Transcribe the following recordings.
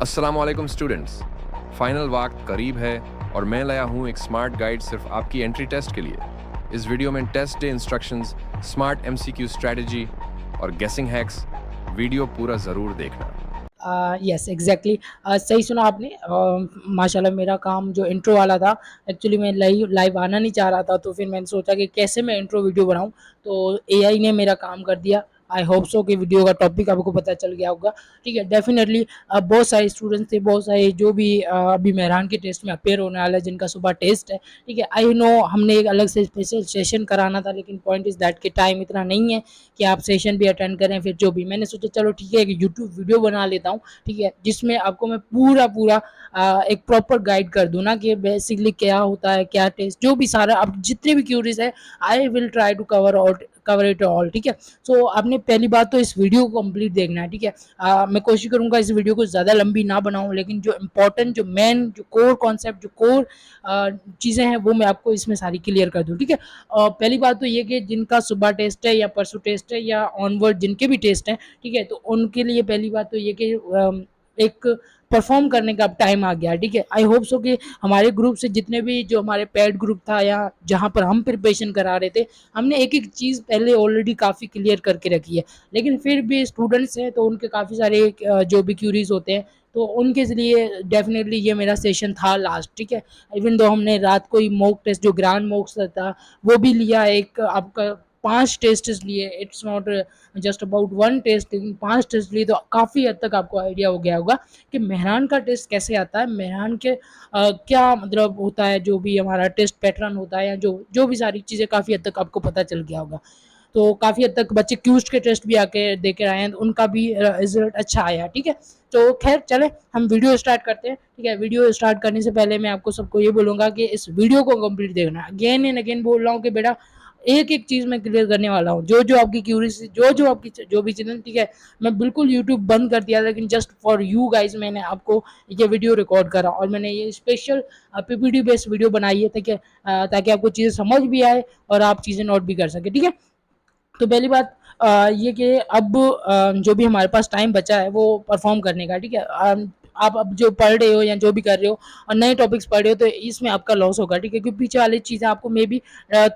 अस्सलामुअलैकुम students. Final वक्त करीब है और मैं लाया हूँ एक स्मार्ट गाइड सिर्फ आपकी एंट्री टेस्ट के लिए। इस वीडियो में test day instructions, smart MCQ strategy और गेसिंग हैक्स। वीडियो पूरा ज़रूर देखना। यस एग्जैक्टली सही सुना आपने। माशाल्लाह मेरा काम जो इंट्रो वाला था, एक्चुअली मैं लाइव लाइव आना नहीं चाह रहा था, तो फिर मैंने सोचा कि कैसे मैं इंट्रो वीडियो बनाऊं, तो एआई ने मेरा काम कर दिया। आई होप सो कि वीडियो का टॉपिक आपको पता चल गया होगा। ठीक है, डेफिनेटली बहुत सारे स्टूडेंट्स थे, बहुत सारे जो भी अभी मेहरान के टेस्ट में अपेयर होने वाला है, जिनका सुबह टेस्ट है। ठीक है, आई नो हमने एक अलग से स्पेशल सेशन कराना था, लेकिन पॉइंट इज़ दैट कि टाइम इतना नहीं है कि आप सेशन भी अटेंड करें। फिर जो भी मैंने सोचा चलो ठीक है कि यूट्यूब वीडियो बना लेता हूँ, ठीक है, जिसमें आपको मैं पूरा पूरा एक प्रॉपर गाइड कर दूँ ना कि बेसिकली क्या होता है, क्या टेस्ट, जो भी सारा आप जितने भी क्यूरीज है, I will try to cover it all. ठीक है, सो आपने पहली बात तो इस वीडियो को कंप्लीट देखना है। ठीक है, मैं कोशिश करूंगा इस वीडियो को ज़्यादा लंबी ना बनाऊं, लेकिन जो इम्पोर्टेंट, जो मेन, जो कोर कॉन्सेप्ट, जो कोर चीज़ें हैं, वो मैं आपको इसमें सारी क्लियर कर दूँ। ठीक है, पहली बात तो ये कि जिनका सुबह टेस्ट है या परसों टेस्ट है या ऑनवर्ड जिनके भी टेस्ट हैं, ठीक है, तो उनके लिए पहली बात तो ये कि एक परफॉर्म करने का अब टाइम आ गया। ठीक है, आई होप सो कि हमारे ग्रुप से जितने भी, जो हमारे पेड ग्रुप था या जहाँ पर हम प्रिपरेशन करा रहे थे, हमने एक एक चीज़ पहले ऑलरेडी काफ़ी क्लियर करके रखी है। लेकिन फिर भी स्टूडेंट्स हैं तो उनके काफ़ी सारे जो भी क्यूरीज होते हैं, तो उनके लिए डेफिनेटली ये मेरा सेशन था लास्ट। ठीक है, इवन दो हमने रात को ही मॉक टेस्ट, जो ग्रांड मॉक था, वो भी लिया। एक आपका 5 टेस्ट लिए, it's not just about 1 test, 5 test लिए, तो काफ़ी हद तक आपको आइडिया हो गया होगा कि मेहरान का टेस्ट कैसे आता है, मेहरान के क्या मतलब होता है, जो भी हमारा टेस्ट पैटर्न होता है, या जो जो भी सारी चीज़ें काफ़ी हद तक आपको पता चल गया होगा। तो काफ़ी हद तक बच्चे क्यूज के टेस्ट भी आके दे के आए हैं, तो उनका भी रिजल्ट अच्छा आया। ठीक है, तो खैर चले हम वीडियो स्टार्ट करते हैं। ठीक है, वीडियो स्टार्ट करने से पहले मैं आपको सबको ये बोलूँगा कि इस वीडियो को कंप्लीट देखना है। अगेन एंड अगेन बोल रहा हूँ कि बेटा एक एक चीज़ मैं क्लियर करने वाला हूँ, जो जो आपकी क्यूरियस, जो जो आपकी जो भी चीज़ें। ठीक है, मैं बिल्कुल यूट्यूब बंद कर दिया, लेकिन जस्ट फॉर यू गाइज मैंने आपको ये वीडियो रिकॉर्ड करा, और मैंने ये स्पेशल पीपीटी बेस्ड वीडियो बनाई है, ताकि आपको चीज़ें समझ भी आए और आप चीज़ें नोट भी कर सके। ठीक है, तो पहली बात ये कि अब जो भी हमारे पास टाइम बचा है वो परफॉर्म करने का। ठीक है, आप अब जो पढ़ रहे हो या जो भी कर रहे हो और नए टॉपिक्स पढ़ रहे हो, तो इसमें आपका लॉस होगा। ठीक है, क्योंकि पीछे वाली चीज़ें आपको मे बी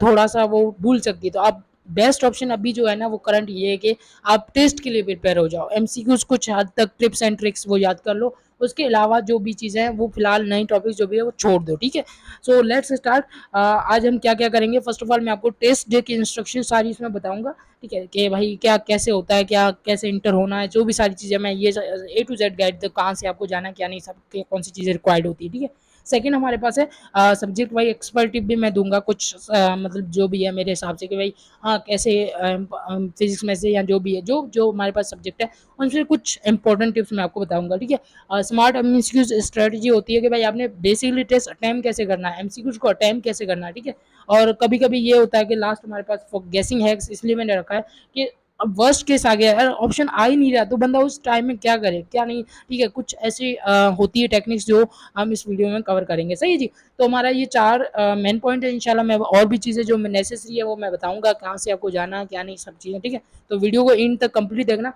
थोड़ा सा वो भूल सकती है। तो आप बेस्ट ऑप्शन अभी जो है ना, वो करंट ये है कि आप टेस्ट के लिए प्रिपेयर हो जाओ। एमसीक्यूज कुछ हद तक टिप्स एंड ट्रिक्स वो याद कर लो, उसके अलावा जो भी चीज़ें हैं वो फिलहाल नई टॉपिक्स जो भी है वो छोड़ दो। ठीक है, सो लेट्स स्टार्ट। आज हम क्या क्या करेंगे, फर्स्ट ऑफ ऑल मैं आपको टेस्ट डे की इंस्ट्रक्शन सारी इसमें बताऊंगा। ठीक है, कि भाई क्या कैसे होता है, क्या कैसे इंटर होना है, जो भी सारी चीज़ें मैं ये ए टू जेड गाइड दे, कहाँ से आपको जाना है, क्या नहीं, सब कौन सी चीज़ें रिक्वायर्ड होती है। ठीक है, सेकंड हमारे पास है सब्जेक्ट वाइज एक्सपर्ट टिप भी मैं दूंगा कुछ, मतलब जो भी है मेरे हिसाब से कि भाई हाँ कैसे फिजिक्स में से या जो भी है, जो जो हमारे पास सब्जेक्ट है, उनसे कुछ इंपॉर्टेंट टिप्स मैं आपको बताऊंगा। ठीक है, स्मार्ट एमसीक्यूज स्ट्रेटजी होती है कि भाई आपने बेसिकली टेस्ट अटैम्प्ट कैसे करना है, एमसीक्यूज को अटैम्प्ट कैसे करना है। ठीक है, और कभी कभी ये होता है कि लास्ट हमारे पास गेसिंग हैक्स, इसलिए मैंने रखा है कि अब वर्स्ट केस आ गया यार, ऑप्शन आ ही नहीं रहा, तो बंदा उस टाइम में क्या करे क्या नहीं। ठीक है, कुछ ऐसी होती है टेक्निक्स जो हम इस वीडियो में कवर करेंगे। सही है जी, तो हमारा ये 4 मेन पॉइंट है। इंशाल्लाह मैं और भी चीज़ें जो नेसेसरी है वो मैं बताऊंगा, कहाँ से आपको जाना क्या नहीं, सब चीज़ें। ठीक है, तो वीडियो को इन तक कंप्लीट देखना।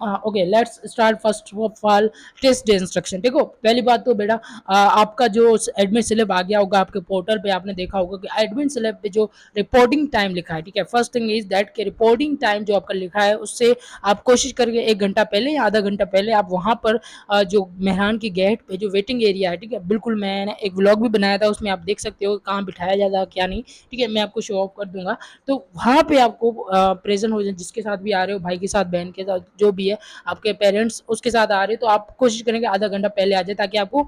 Okay, let's start first of all test day instruction. देखो पहली बात तो बेटा आपका जो एडमिट स्लिप आ गया होगा आपके पोर्टल पे, आपने देखा होगा कि एडमिट स्लिप पे जो रिपोर्टिंग टाइम लिखा है। ठीक है, फर्स्ट थिंग इज दैट कि रिपोर्टिंग टाइम जो आपका लिखा है, उससे आप कोशिश करके 1 घंटा पहले या आधा घंटा पहले आप वहाँ पर जो मेहरान की गेट पे जो वेटिंग एरिया है, ठीक है, बिल्कुल मैंने एक व्लॉग भी बनाया था, उसमें आप देख सकते हो कहाँ बिठाया जाता है क्या नहीं। ठीक है, मैं आपको शो ऑफ कर दूंगा, तो वहाँ पे आपको प्रेजेंट हो जाए, जिसके साथ भी आ रहे हो, भाई के साथ, बहन के साथ, जो भी है, आपके पेरेंट्स उसके साथ आ रहे, तो आप कोशिश करेंगे आधा घंटा पहले आ जाए, ताकि आपको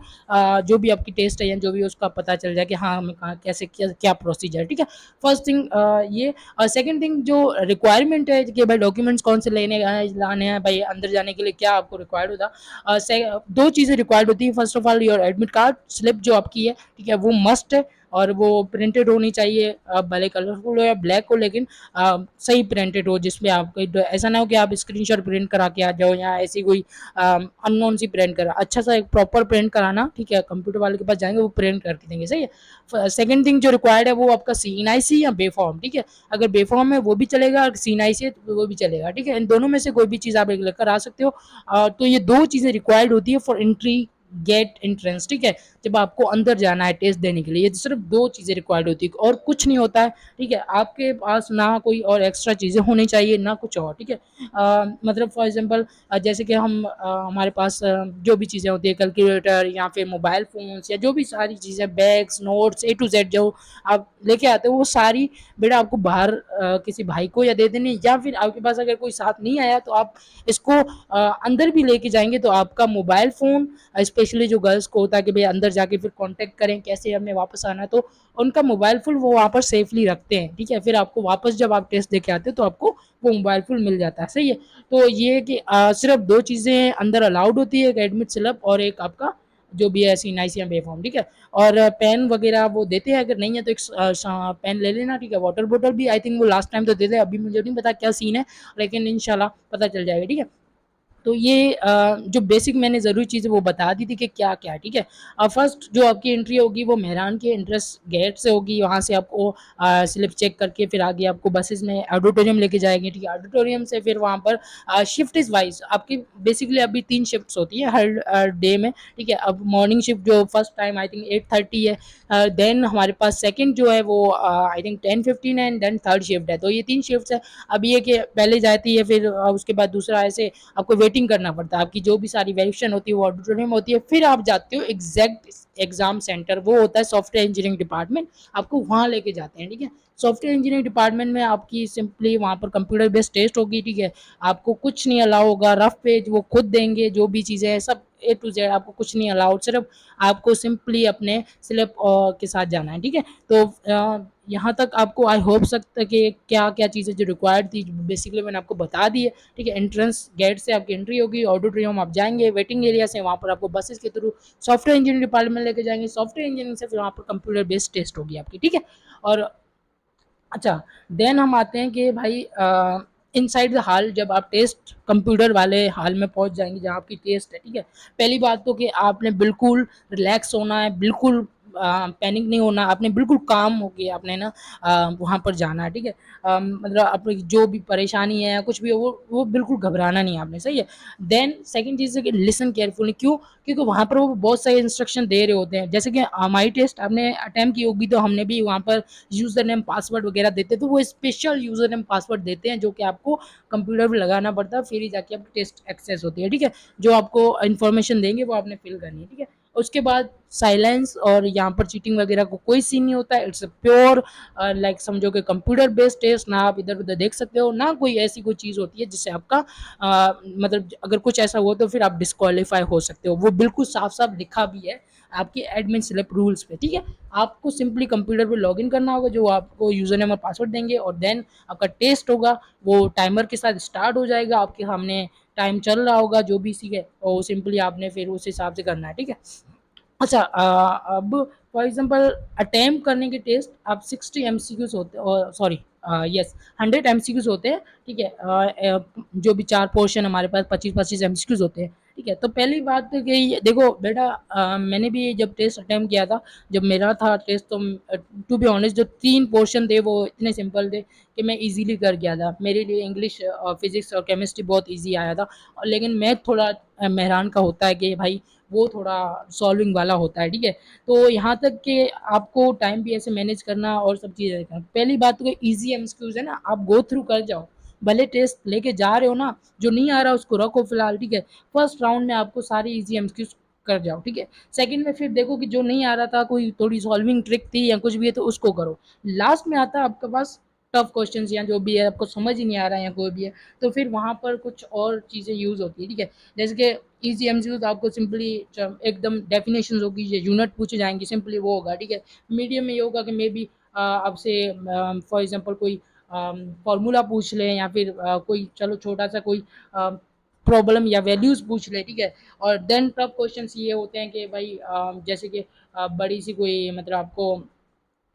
जो भी आपकी टेस्ट है या जो भी उसका पता चल जाए कि हाँ हमें कहाँ कैसे क्या प्रोसीजर है। ठीक है, फर्स्ट थिंग ये। सेकंड थिंग जो रिक्वायरमेंट है कि भाई डॉक्यूमेंट्स कौन से लाने हैं, भाई अंदर जाने के लिए क्या आपको रिक्वायर्ड होता है। 2 चीज़ें रिक्वायर्ड होती है। First of all your admit card slip जो आपकी है, ठीक है, वो मस्ट है। और वो प्रिंटेड होनी चाहिए, भले कलरफुल हो या ब्लैक हो, लेकिन सही प्रिंटेड हो, जिसमें आपको ऐसा ना हो कि आप स्क्रीनशॉट प्रिंट करा के आ जाओ या ऐसी कोई अननोन सी प्रिंट करा। अच्छा सा एक प्रॉपर प्रिंट कराना, ठीक है, कंप्यूटर वाले के पास जाएंगे, वो प्रिंट करके देंगे, सही है। सेकंड थिंग जो रिक्वायर्ड है वो आपका CNIC या बेफॉर्म, ठीक है। अगर बेफॉर्म है वो भी चलेगा, अगर CNIC है तो वो भी चलेगा, ठीक है। इन दोनों में से कोई भी चीज़ आप एक लेकर आ सकते हो। तो ये दो चीज़ें रिक्वायर्ड होती है फॉर एंट्री गेट एंट्रेंस, ठीक है। जब आपको अंदर जाना है टेस्ट देने के लिए, ये सिर्फ दो चीज़ें रिक्वायर्ड होती है और कुछ नहीं होता है, ठीक है। आपके पास ना कोई और एक्स्ट्रा चीज़ें होनी चाहिए ना कुछ और, ठीक है। मतलब फॉर एग्जांपल जैसे कि हमारे पास जो भी चीज़ें होती है, कैलकुलेटर या फिर मोबाइल फ़ोन्स या जो भी सारी चीज़ें, bags, notes, A to Z जो आप लेके आते हो, वो सारी बेटा आपको बाहर किसी भाई को या दे देनी, या फिर आपके पास अगर कोई साथ नहीं आया तो आप इसको अंदर भी लेके जाएंगे तो आपका मोबाइल फ़ोन, स्पेशली जो गर्ल्स को होता है कि भाई अंदर जाके फिर कांटेक्ट करें कैसे हमें वापस आना है, तो उनका मोबाइल फ़ोन वो वहाँ पर सेफली रखते हैं, ठीक है। फिर आपको वापस जब आप टेस्ट देके आते हो तो आपको वो मोबाइल फ़ोन मिल जाता है, सही है। तो ये है कि सिर्फ दो चीज़ें अंदर अलाउड होती है, एक एडमिट स्लिप और एक आपका जो भी है CNIC या बेफॉर्म, ठीक है। और पेन वगैरह वो देते हैं, अगर नहीं है तो एक पेन ले लेना, ठीक है। वाटर बोतल भी आई थिंक वो लास्ट टाइम तो देते, अभी मुझे नहीं पता क्या सीन है, लेकिन इंशाल्लाह पता चल जाएगा, ठीक है। तो ये जो बेसिक मैंने ज़रूरी चीज़ें वो बता दी थी कि क्या-क्या है, ठीक है। फर्स्ट जो आपकी एंट्री होगी वो मेहरान के एंट्रेंस गेट से होगी, वहाँ से आपको स्लिप चेक करके फिर आगे आपको बसेस में ऑडिटोरियम लेके जाएँगे, ठीक है। ऑडिटोरियम से फिर वहाँ पर शिफ्ट इज़ वाइज़ आपकी बेसिकली अभी 3 शिफ्ट्स होती है हर डे में, ठीक है। अब मॉर्निंग शिफ्ट जो फर्स्ट टाइम आई थिंक 8:30 है, देन हमारे पास सेकंड जो है वो आई थिंक 10:15 है, एंड देन थर्ड शिफ्ट है। तो ये 3 शिफ्ट्स है। अब ये कि पहले जाती है, फिर उसके बाद दूसरा ऐसे आपको वेटिंग करना पड़ता है, आपकी जो भी सारी वेरिफिकेशन होती है वो ऑडिटोरियम होती है, फिर आप जाते हो एग्जैक्ट एग्जाम सेंटर, वो होता है सॉफ्टवेयर इंजीनियरिंग डिपार्टमेंट, आपको वहाँ लेके जाते हैं, ठीक है। सॉफ्टवेयर इंजीनियरिंग डिपार्टमेंट में आपकी सिंपली वहाँ पर कंप्यूटर बेस्ड टेस्ट होगी, ठीक है। आपको कुछ नहीं अलाउ होगा, रफ पेज वो खुद देंगे, जो भी चीज़ें हैं सब A to Z, आपको कुछ नहीं अलाउड, सिर्फ आपको सिंपली अपने स्लिप के साथ जाना है, ठीक है। तो यहाँ तक आपको आई होप सकता है कि क्या क्या चीज़ें जो रिक्वायर्ड थी बेसिकली मैंने आपको बता दी है, ठीक है। एंट्रेंस गेट से आपकी एंट्री होगी, ऑडिटोरियम आप जाएंगे, वेटिंग एरिया से वहाँ पर आपको बसेस के थ्रू सॉफ्टवेयर इंजीनियरिंग डिपार्टमेंट लेके जाएंगे, सॉफ्टवेयर इंजीनियरिंग से फिर वहाँ पर कंप्यूटर बेस्ड टेस्ट होगी आपकी, ठीक है। और अच्छा, देन हम आते हैं कि भाई इनसाइड द हॉल जब आप टेस्ट कंप्यूटर वाले हॉल में पहुंच जाएंगे जहाँ आपकी टेस्ट है, ठीक है। पहली बात तो कि आपने बिल्कुल रिलैक्स होना है, बिल्कुल पैनिक नहीं होना, आपने बिल्कुल काम होके आपने ना वहाँ पर जाना है, ठीक है। मतलब आपकी जो भी परेशानी है या कुछ भी हो वो बिल्कुल घबराना नहीं है आपने, सही है। देन सेकंड चीज़ है कि लिसन केयरफुली, क्यों? क्योंकि वहाँ पर वो बहुत सारे इंस्ट्रक्शन दे रहे होते हैं, जैसे कि हमारी टेस्ट आपने अटेम्प्ट की होगी तो हमने भी वहाँ पर यूज़र नेम पासवर्ड वगैरह देते हैं, तो वो स्पेशल यूज़र नेम पासवर्ड देते हैं जो कि आपको कंप्यूटर पर लगाना पड़ता है, फिर ही जाके आपकी टेस्ट एक्सेस होती है, ठीक है। जो आपको इन्फॉर्मेशन देंगे वो आपने फिल करनी है, ठीक है। उसके बाद साइलेंस, और यहाँ पर चीटिंग वगैरह को कोई सीन नहीं होता है, इट्स प्योर लाइक समझो कि कंप्यूटर बेस्ड टेस्ट, ना आप इधर उधर देख सकते हो, ना कोई ऐसी कोई चीज़ होती है जिससे आपका मतलब अगर कुछ ऐसा हुआ तो फिर आप डिस्क्वालीफाई हो सकते हो, वो बिल्कुल साफ साफ लिखा भी है आपके एडमिन स्लिप रूल्स पे, ठीक है। आपको सिंपली कंप्यूटर पे लॉगिन करना होगा, जो आपको यूज़र नेम और पासवर्ड देंगे, और देन आपका टेस्ट होगा, वो टाइमर के साथ स्टार्ट हो जाएगा, आपके सामने टाइम चल रहा होगा जो भी सीखे, और सिंपली आपने फिर उस हिसाब से करना है, ठीक है। अच्छा अब फॉर एग्जांपल अटेम्प्ट करने के टेस्ट आप 60 एमसीक्यूज होते हैं, सॉरी यस 100 एमसीक्यूज होते हैं, ठीक है। जो भी 4 पोर्शन हमारे पास 25-25 एमसीक्यूज होते हैं, ठीक है। तो पहली बात तो कि देखो बेटा, मैंने भी जब टेस्ट अटेम्प्ट किया था, जब मेरा था टेस्ट, तो टू बी ऑनेस्ट जो 3 पोर्शन थे वो इतने सिंपल थे कि मैं इजीली कर गया था, मेरे लिए इंग्लिश, फिजिक्स और केमिस्ट्री बहुत ईजी आया था। और लेकिन मैथ थोड़ा मेहरान का होता है कि भाई वो थोड़ा सॉल्विंग वाला होता है, ठीक है। तो यहाँ तक कि आपको टाइम भी ऐसे मैनेज करना और सब चीज़ें करना। पहली बात तो ईजी एमसीक्यूज है ना, आप गो थ्रू कर जाओ, भले टेस्ट लेके जा रहे हो ना, जो नहीं आ रहा उसको रखो फिलहाल, ठीक है। फर्स्ट राउंड में आपको सारी ईजी एमसीक्यूज कर जाओ, ठीक है। सेकंड में फिर देखो कि जो नहीं आ रहा था, कोई थोड़ी सॉल्विंग ट्रिक थी या कुछ भी है तो उसको करो। लास्ट में आता है आपके पास टफ क्वेश्चंस या जो भी है आपको समझ ही नहीं आ रहा है या कोई भी है, तो फिर वहाँ पर कुछ और चीज़ें यूज़ होती है, ठीक है। जैसे कि ईजी एमसीक्यू तो आपको सिंपली एकदम डेफिनेशंस होगी, ये यूनिट पूछे जाएंगे, सिंपली वो होगा, ठीक है। मीडियम में ये होगा कि मे बी आपसे फॉर एग्जांपल कोई फार्मूला पूछ लें, या फिर कोई चलो छोटा सा कोई प्रॉब्लम या वैल्यूज पूछ ले, ठीक है। और देन टफ क्वेश्चंस ये होते हैं कि भाई जैसे कि बड़ी सी कोई मतलब आपको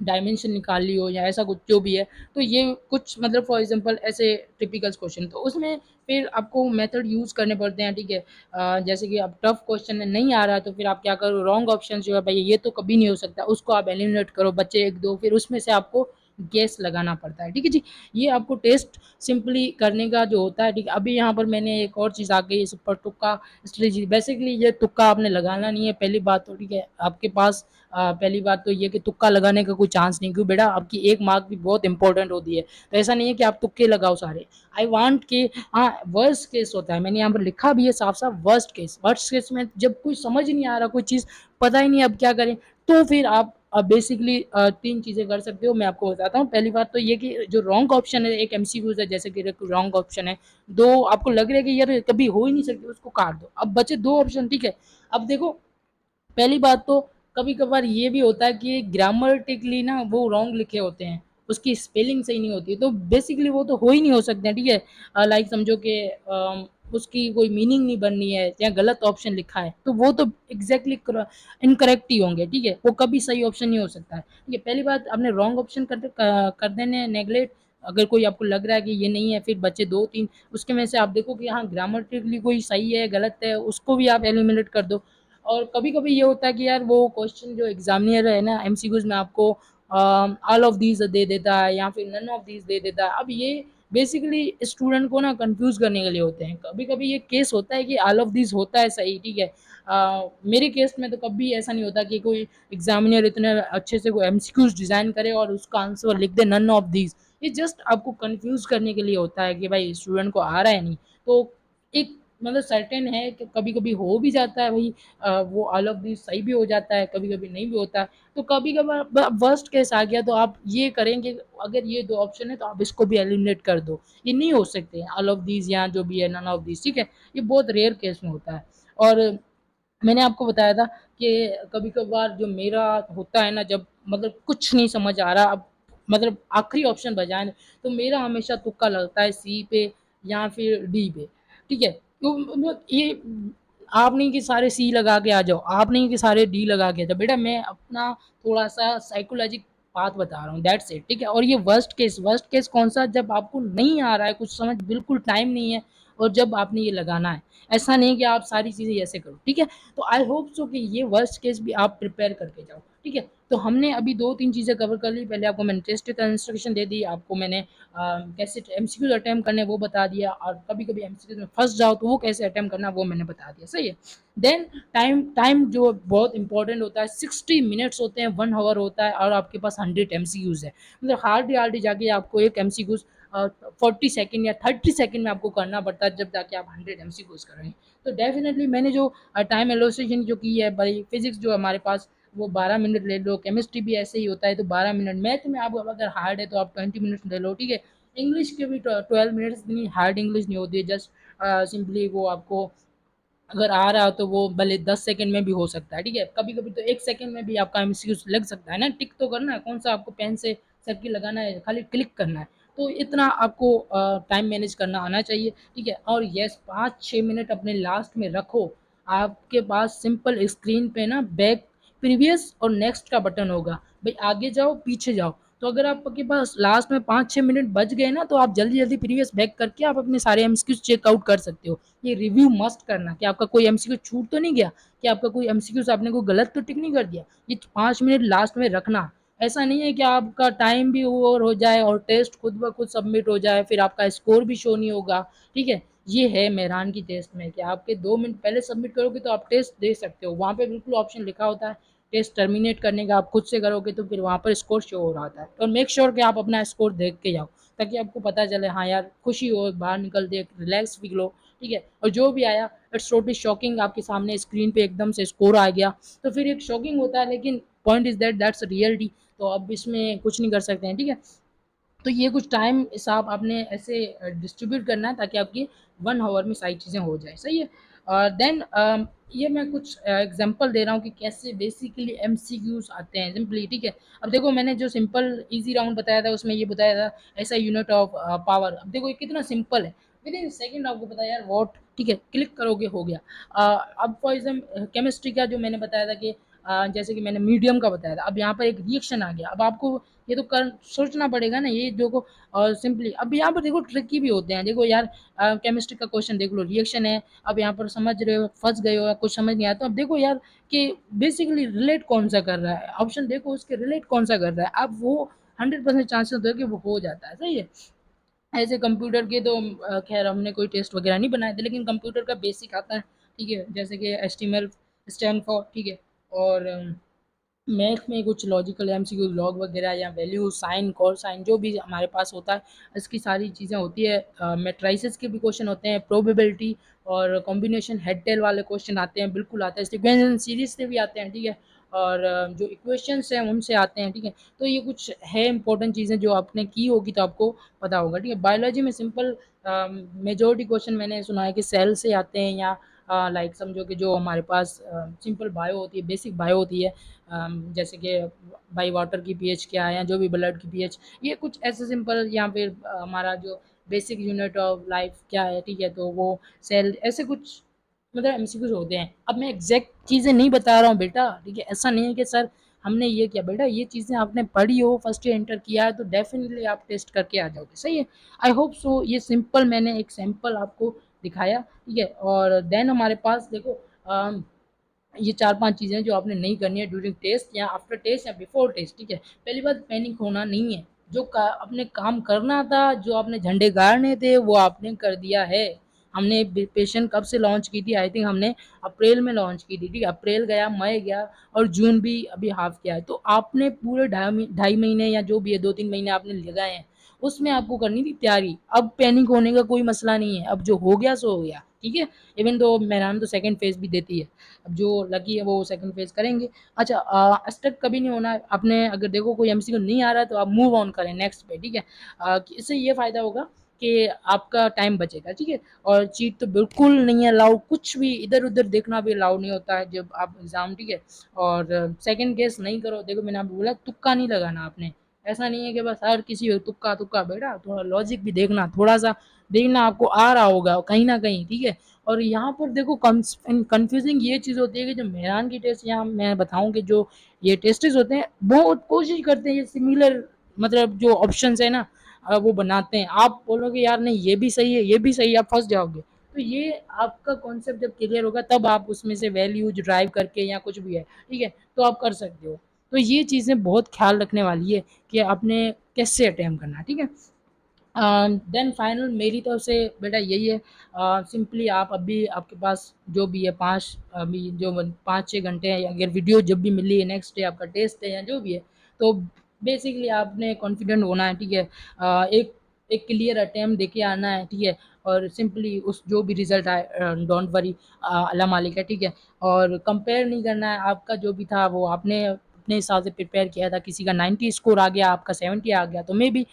डायमेंशन निकाल ली हो या ऐसा कुछ जो भी है, तो ये कुछ मतलब फॉर एग्जांपल ऐसे टिपिकल्स क्वेश्चन, तो उसमें फिर आपको मेथड यूज़ करने पड़ते हैं, ठीक है। जैसे कि अब टफ क्वेश्चन नहीं आ रहा है तो फिर आप क्या करो, रॉन्ग ऑप्शन जो है भाई ये तो कभी नहीं हो सकता, उसको आप एलिमिनेट करो, बच्चे 1-2 फिर उसमें से आपको गेस लगाना पड़ता है, ठीक है जी। ये आपको टेस्ट सिंपली करने का जो होता है, ठीक है। अभी यहाँ पर मैंने एक और चीज़ आ गई, सुपर तुक्का स्ट्रेटजी। बेसिकली ये तुक्का आपने लगाना नहीं है, पहली बात तो, ठीक है। आपके पास पहली बात तो ये कि तुक्का लगाने का कोई चांस नहीं, क्यों बेटा आपकी एक मार्क भी बहुत इंपॉर्टेंट होती है, तो ऐसा नहीं है कि आप तुक्के लगाओ सारे। आई वांट कि हाँ, वर्स्ट केस होता है, मैंने यहाँ पर लिखा भी है साफ साफ, वर्स्ट केस में जब कोई समझ नहीं आ रहा, कोई चीज़ पता ही नहीं अब क्या करें, तो फिर आप बेसिकली 3 चीज़ें कर सकते हो, मैं आपको बताता हूँ। पहली बात तो ये कि जो रॉन्ग ऑप्शन है, एक एमसीक्यूज है जैसे कि रॉन्ग ऑप्शन है, 2 आपको लग रहा है कि यार कभी हो ही नहीं सकती, उसको काट दो, अब बचे 2 ऑप्शन, ठीक है। अब देखो, पहली बात तो कभी-कभार ये भी होता है कि ग्रामेटिकली ना वो रॉन्ग लिखे होते हैं, उसकी स्पेलिंग सही नहीं होती है, तो बेसिकली वो तो हो ही नहीं हो सकते हैं, ठीक है। लाइक समझो कि उसकी कोई मीनिंग नहीं बननी है या गलत ऑप्शन लिखा है, तो वो तो एग्ज़ैक्टली इनकरेक्ट ही होंगे, ठीक है, वो कभी सही ऑप्शन नहीं हो सकता है, ठीक है। पहली बात, आपने रॉन्ग ऑप्शन कर देने नेगलेक्ट, अगर कोई आपको लग रहा है कि ये नहीं है, फिर बचे 2-3, उसके में से आप देखो कि हाँ, ग्रामेटिकली कोई सही है, गलत है, उसको भी आप एलिमिनेट कर दो। और कभी-कभी ये होता है कि यार वो क्वेश्चन जो एग्ज़ामिनर है ना एमसीक्यूज़ में आपको ऑल ऑफ दीज़ दे देता है या फिर नन ऑफ दीज़ दे देता है। अब ये बेसिकली स्टूडेंट को ना कन्फ्यूज़ करने के लिए होते हैं। कभी-कभी ये केस होता है कि ऑल ऑफ दीज़ होता है सही, ठीक है। मेरे केस में तो कभी ऐसा नहीं होता कि कोई एग्ज़ामिनर इतने अच्छे से वो एमसीक्यूज़ डिज़ाइन करे और उसका आंसर लिख दे नन ऑफ दीज़। ये जस्ट आपको कन्फ्यूज़ करने के लिए होता है कि भाई स्टूडेंट को आ रहा है नहीं। तो एक मतलब सर्टेन है कि कभी-कभी हो भी जाता है भाई, वो ऑल ऑफ दिस सही भी हो जाता है, कभी-कभी नहीं भी होता है। तो कभी-कभार वर्स्ट केस आ गया तो आप ये करेंगे, अगर ये 2 ऑप्शन है तो आप इसको भी एलिमिनेट कर दो। ये नहीं हो सकते ऑल ऑफ दीज़ या जो भी है नन ऑफ दीज़, ठीक है? ये बहुत रेयर केस में होता है। और मैंने आपको बताया था कि कभी-कभार जो मेरा होता है ना, जब मतलब कुछ नहीं समझ आ रहा, अब मतलब आखिरी ऑप्शन बचा है, तो मेरा हमेशा तुक्का लगता है सी पे या फिर डी पे, ठीक है? तो मतलब ये आप नहीं कि सारे सी लगा के आ जाओ, आप नहीं कि सारे डी लगा के आ जाओ, बेटा मैं अपना थोड़ा-सा साइकोलॉजिक पाथ बता रहा हूँ, दैट्स इट, ठीक है? और ये वर्स्ट केस कौन-सा, जब आपको नहीं आ रहा है कुछ समझ, बिल्कुल टाइम नहीं है और जब आपने ये लगाना है। ऐसा नहीं कि आप सारी चीज़ें ऐसे करो, ठीक है? तो आई होप सो कि ये वर्स्ट केस भी आप प्रिपेयर करके जाओ, ठीक है? तो हमने अभी 2-3 चीज़ें कवर कर ली, पहले आपको मैंने टेस्ट का इंस्ट्रक्शन दे दी, आपको मैंने कैसे एमसीक्यूज़ अटेम्प्ट करने हैं वो बता दिया, और कभी-कभी एमसीक्यूज़ में फँस जाओ तो वो कैसे अटेम्प्ट करना है वो मैंने बता दिया, सही है? देन टाइम टाइम जो बहुत इम्पोर्टेंट होता है, 60 मिनट्स होते हैं, 1 ऑवर होता है और आपके पास 100 एमसीक्यूज़ है। मतलब हार्डली-हार्डली जाके आपको एक एमसीक्यूज़ 40 सेकंड या 30 सेकंड में आपको करना पड़ता है, जब जाके आप 100 एमसीक्यूज़ कर रहे हैं। तो डेफ़िनेटली मैंने जो टाइम एलोकेशन जो की है भाई, फिज़िक्स जो हमारे पास वो 12 मिनट ले लो, केमिस्ट्री भी ऐसे ही होता है तो 12 मिनट, मैथ में आप अगर हार्ड है तो आप 20 मिनट्स ले लो, ठीक है। इंग्लिश के भी 12 मिनट्स, इतनी हार्ड इंग्लिश नहीं होती है, जस्ट सिंपली वो आपको अगर आ रहा हो तो वो भले 10 सेकंड में भी हो सकता है, ठीक है? कभी-कभी तो 1 सेकंड में भी आपका एमसीक्यूज़ लग सकता है ना, टिक तो करना है, कौन-सा आपको पेन से सर्किल लगाना है, खाली क्लिक करना है। तो इतना आपको टाइम मैनेज करना आना चाहिए, ठीक है? और येस 5-6 मिनट अपने लास्ट में रखो, आपके पास सिंपल स्क्रीन पे ना बैक, प्रीवियस और नेक्स्ट का बटन होगा, भई आगे जाओ, पीछे जाओ। तो अगर आपके पास लास्ट में 5-6 मिनट बच गए ना, तो आप जल्दी-जल्दी प्रीवियस बैक करके आप अपने सारे एमसीक्यूज़ चेक आउट कर सकते हो। ये रिव्यू मस्ट करना कि आपका कोई एमसीक्यू छूट तो नहीं गया, कि आपका कोई एमसीक्यू से आपने कोई गलत तो टिक नहीं कर दिया। ये 5 मिनट लास्ट में रखना। ऐसा नहीं है कि आपका टाइम भी ओवर हो जाए और टेस्ट खुद ब खुद सबमिट हो जाए, फिर आपका स्कोर भी शो नहीं होगा, ठीक है? ये है मेहरान की टेस्ट में कि आपके 2 मिनट पहले सबमिट करोगे तो आप टेस्ट दे सकते हो। वहाँ पे बिल्कुल ऑप्शन लिखा होता है, टेस्ट टर्मिनेट करने का, आप खुद से करोगे तो फिर वहाँ पर स्कोर शो हो रहा होता है। और मेक श्योर कि आप अपना स्कोर देख के जाओ, ताकि आपको पता चले हाँ यार, खुशी हो, बाहर निकलते एक रिलैक्स फ़ील हो, ठीक है? और जो भी आया इट्स टोटली शॉकिंग, आपके सामने स्क्रीन पे एकदम से स्कोर आ गया, तो फिर एक शॉकिंग होता है, लेकिन point is that that's reality, तो अब इसमें कुछ नहीं कर सकते हैं, ठीक है? तो ये कुछ टाइम हिसाब आपने ऐसे डिस्ट्रीब्यूट करना है ताकि आपकी 1 ऑवर में सारी चीज़ें हो जाएँ, सही है? देन ये मैं कुछ एग्ज़ाम्पल दे रहा हूँ कि कैसे बेसिकली एमसीक्यूज़ आते हैं सिंपली, ठीक है? अब देखो मैंने जो सिंपल ईज़ी राउंड बताया था उसमें ये बताया था ऐसा यूनिट ऑफ पावर। अब देखो ये कितना सिंपल है, विदिन सेकंड आपको पता है यार व्हाट, ठीक है? क्लिक करोगे हो गया। अब फॉर केमिस्ट्री का जो मैंने बताया था कि जैसे कि मैंने मीडियम का बताया था, अब यहाँ पर एक रिएक्शन आ गया। अब आपको ये तो कर सोचना पड़ेगा ना, ये देखो सिंपली अब यहाँ पर देखो ट्रिकी भी होते हैं। देखो यार केमिस्ट्री का क्वेश्चन देख लो, रिएक्शन है, अब यहाँ पर समझ रहे हो, फँस गए हो या कुछ समझ नहीं आया, तो अब देखो यार कि बेसिकली रिलेट कौन-सा कर रहा है, ऑप्शन देखो उसके रिलेट कौन-सा कर रहा है, अब वो 100% चांसेस होते हैं कि वो हो जाता है, सही है। ऐसे कंप्यूटर के तो खैर हमने कोई टेस्ट वगैरह नहीं बनाए थे, लेकिन कंप्यूटर का बेसिक आता है, ठीक है? जैसे कि एचटीएमएल स्टैंड फॉर, ठीक है? और मैथ में कुछ लॉजिकल एमसीक्यू लॉग वगैरह या वैल्यू साइन कॉसाइन जो भी हमारे पास होता है, इसकी सारी चीज़ें होती है। मैट्रिसेस के भी क्वेश्चन होते हैं, प्रोबेबिलिटी और कॉम्बिनेशन हेड टेल वाले क्वेश्चन आते हैं, बिल्कुल आते हैं, सीक्वेंस सीरीज से भी आते हैं, ठीक है? और जो इक्वेशंस हैं उनसे आते हैं, ठीक है? तो ये कुछ है इंपॉर्टेंट चीज़ें जो आपने की होगी तो आपको पता होगा, ठीक है? बायोलॉजी में सिंपल मेजॉरिटी क्वेश्चन मैंने सुना है कि सेल से आते हैं, या लाइक समझो कि जो हमारे पास सिंपल बायो होती है, बेसिक बायो होती है, जैसे कि भाई वाटर की पीएच क्या है, या जो भी ब्लड की पीएच, ये कुछ ऐसे सिंपल, या फिर हमारा जो बेसिक यूनिट ऑफ लाइफ क्या है, ठीक है? तो वो सेल, ऐसे कुछ मतलब एमसीक्यूज होते हैं। अब मैं एग्जैक्ट चीज़ें नहीं बता रहा हूँ बेटा, ठीक है? ऐसा नहीं है कि सर हमने ये किया, बेटा ये चीज़ें आपने पढ़ी हो, फर्स्ट ईयर एंटर किया है, तो डेफिनेटली आप टेस्ट करके आ जाओगे, सही है? I hope so. ये सिंपल मैंने एक सैंपल आपको दिखाया, ठीक है? और देन हमारे पास देखो ये 4-5 चीज़ें जो आपने नहीं करनी है ड्यूरिंग टेस्ट या आफ्टर टेस्ट या बिफोर टेस्ट, ठीक है? पहली बात, पैनिक होना नहीं है। जो का अपने काम करना था, जो आपने झंडे गाड़ने थे, वो आपने कर दिया है। हमने प्रिपरेशन कब से लॉन्च की थी? आई थिंक हमने अप्रैल में लॉन्च की थी, ठीक है? अप्रैल गया, मई गया और जून भी अभी हाफ किया है। तो आपने पूरे ढाई महीने या जो भी है 2-3 महीने आपने लगाए हैं, उसमें आपको करनी थी तैयारी। अब पैनिक होने का कोई मसला नहीं है। अब जो हो गया सो हो गया, ठीक है? इवन दो मेहरान तो सेकंड फेज़ भी देती है। अब जो लकी है वो सेकंड फेज़ करेंगे। अच्छा स्टक कभी नहीं होना है। आपने अगर देखो कोई एमसीक्यू नहीं आ रहा है तो आप मूव ऑन करें नेक्स्ट पे, ठीक है? इससे ये फ़ायदा होगा कि आपका टाइम बचेगा, ठीक है? और चीट तो बिल्कुल नहीं है अलाउड, कुछ भी इधर-उधर देखना भी अलाउड नहीं होता है जब आप एग्ज़ाम, ठीक है? और सेकंड गेस नहीं करो। देखो मैंने आपको बोला तुक्का नहीं लगाना आपने। ऐसा नहीं है कि बस हर किसी को तुक्का-तुक्का, बेटा थोड़ा लॉजिक भी देखना, थोड़ा-सा देखना आपको आ रहा होगा कहीं न कहीं, ठीक है? और यहाँ पर देखो कन्फ्यूज़िंग ये चीज़ होती है कि जो मेहरान की टेस्ट, यहाँ मैं बताऊँ कि जो ये टेस्टेज़ होते हैं, बहुत कोशिश करते हैं ये सिमिलर, मतलब जो ऑप्शंस है ना वो बनाते हैं। आप बोलोगे यार नहीं ये भी सही है, ये भी सही है, आप फँस जाओगे। तो ये आपका कॉन्सेप्ट जब क्लियर होगा तब आप उसमें से वैल्यूज़ ड्राइव करके या कुछ भी है, ठीक है? तो आप कर सकते हो। तो ये चीज़ें बहुत ख़्याल रखने वाली है कि आपने कैसे अटेम्प्ट करना है, ठीक है? देन फाइनल मेरी तरफ से बेटा यही है, सिंपली आप अभी आपके पास जो भी है 5 अभी जो 5-6 घंटे हैं, अगर वीडियो जब भी मिली है, नेक्स्ट डे आपका टेस्ट है या जो भी है, तो बेसिकली आपने कॉन्फिडेंट होना है, ठीक है? एक एक क्लियर अटेम्प्ट देके आना है, ठीक है? और सिंपली उस जो भी रिज़ल्ट आए डोंट वरी, अल्लाह मालिक है, ठीक है? और कंपेयर नहीं करना है, आपका जो भी था वो आपने अपने हिसाब से प्रिपेयर किया था, किसी का 90 स्कोर आ गया, आपका 70 आ गया, तो मेबी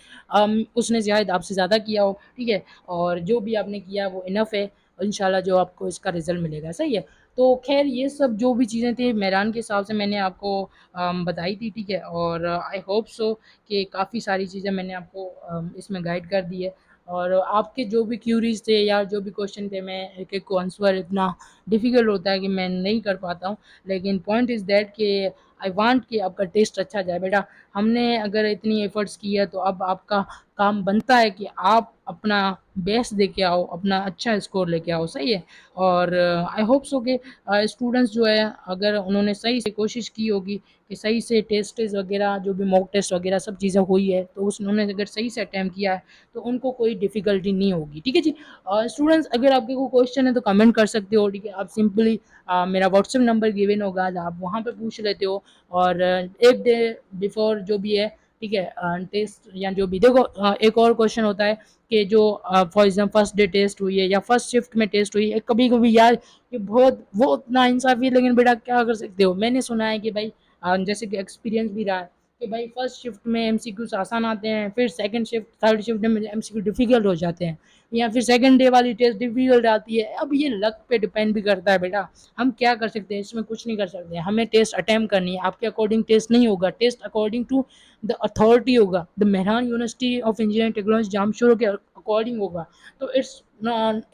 उसने शायद आपसे ज़्यादा किया हो, ठीक है? और जो भी आपने किया वो इनफ है, इंशाल्लाह जो आपको इसका रिज़ल्ट मिलेगा, सही है? तो ख़ैर ये सब जो भी चीज़ें थी मेहरान के हिसाब से मैंने आपको बताई थी, ठीक है? और आई होप सो कि काफ़ी सारी चीज़ें मैंने आपको इसमें गाइड कर दी है, और आपके जो भी क्यूरीज़ थे या जो भी क्वेश्चन थे, मैं एक-एक को आंसर, इतना डिफ़िकल्ट होता है कि मैं नहीं कर पाता हूँ। लेकिन पॉइंट इज़ दैट कि आई वांट कि आपका टेस्ट अच्छा जाए बेटा। हमने अगर इतनी एफ़र्ट्स की है तो अब आपका काम बनता है कि आप अपना बेस्ट दे के आओ, अपना अच्छा स्कोर लेके आओ, सही है? और आई होप सो कि स्टूडेंट्स जो है अगर उन्होंने सही से कोशिश की होगी कि सही से टेस्ट वगैरह जो भी मॉक टेस्ट वगैरह सब चीज़ें हुई है, तो उस उन्होंने अगर सही से अटेम्प्ट किया है, तो उनको कोई डिफ़िकल्टी नहीं होगी, ठीक है जी? स्टूडेंट्स अगर आपके कोई क्वेश्चन है तो कमेंट कर सकते हो, ठीक है? आप सिंपली मेरा व्हाट्सएप नंबर गिवन होगा, आप वहाँ पे पूछ लेते हो, और एक डे बिफोर जो भी है, ठीक है? टेस्ट या जो भी देखो, एक और क्वेश्चन होता है कि जो for example first day test हुई है या फर्स्ट शिफ्ट में टेस्ट हुई है, कभी कभी यार ये बहुत वो नाइंसाफ़ी है, लेकिन बेटा क्या कर सकते हो? मैंने सुना है कि भाई जैसे कि एक्सपीरियंस भी रहा है कि भाई फर्स्ट शिफ्ट में एमसीक्यूज आसान आते हैं, फिर सेकंड शिफ्ट थर्ड शिफ्ट में एमसीक्यू डिफिकल्ट हो जाते हैं, या फिर सेकंड डे वाली टेस्ट डिफिकल्ट आती है। अब ये लक पे डिपेंड भी करता है बेटा। हम क्या कर सकते हैं इसमें? कुछ नहीं कर सकते। हमें टेस्ट अटेम्प्ट करनी है। आपके अकॉर्डिंग टेस्ट नहीं होगा, test according to the authority होगा, the Mehran University of Engineering Technology Jamshoro के अकॉर्डिंग होगा। तो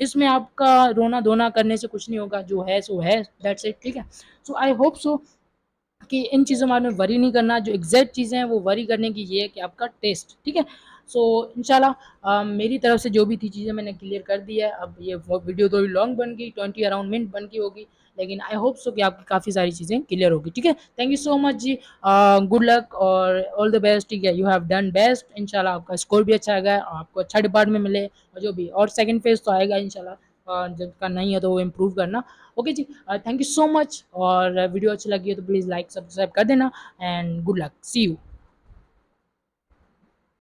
इसमें आपका रोना धोना करने से कुछ नहीं होगा, जो है सो है, दैट्स इट, ठीक है? सो आई होप सो कि इन चीज़ों के बारे में वरी नहीं करना, जो एग्ज़ैक्ट चीज़ें हैं वो वरी करने की ये है कि आपका टेस्ट, ठीक है? सो इंशाल्लाह मेरी तरफ से जो भी थी चीज़ें मैंने क्लियर कर दी है। अब ये वो वीडियो थोड़ी लॉन्ग बन गई, 20 अराउंड मिनट बन गई होगी, लेकिन आई होप सो कि आपकी काफ़ी सारी चीज़ें क्लियर होगी, ठीक है? थैंक यू सो मच जी, गुड लक और ऑल द बेस्ट, ठीक है? यू हैव डन बेस्ट, इंशाल्लाह आपका स्कोर भी अच्छा आएगा, आपको अच्छा डिपार्टमेंट मिले और जो भी और सेकंड फेज़ तो आएगा इंशाल्लाह, जिनका नहीं है तो वो इम्प्रूव करना। ओके जी, थैंक यू सो मच, और वीडियो अच्छी लगी है तो प्लीज़ लाइक सब्सक्राइब कर देना, and good luck, see you.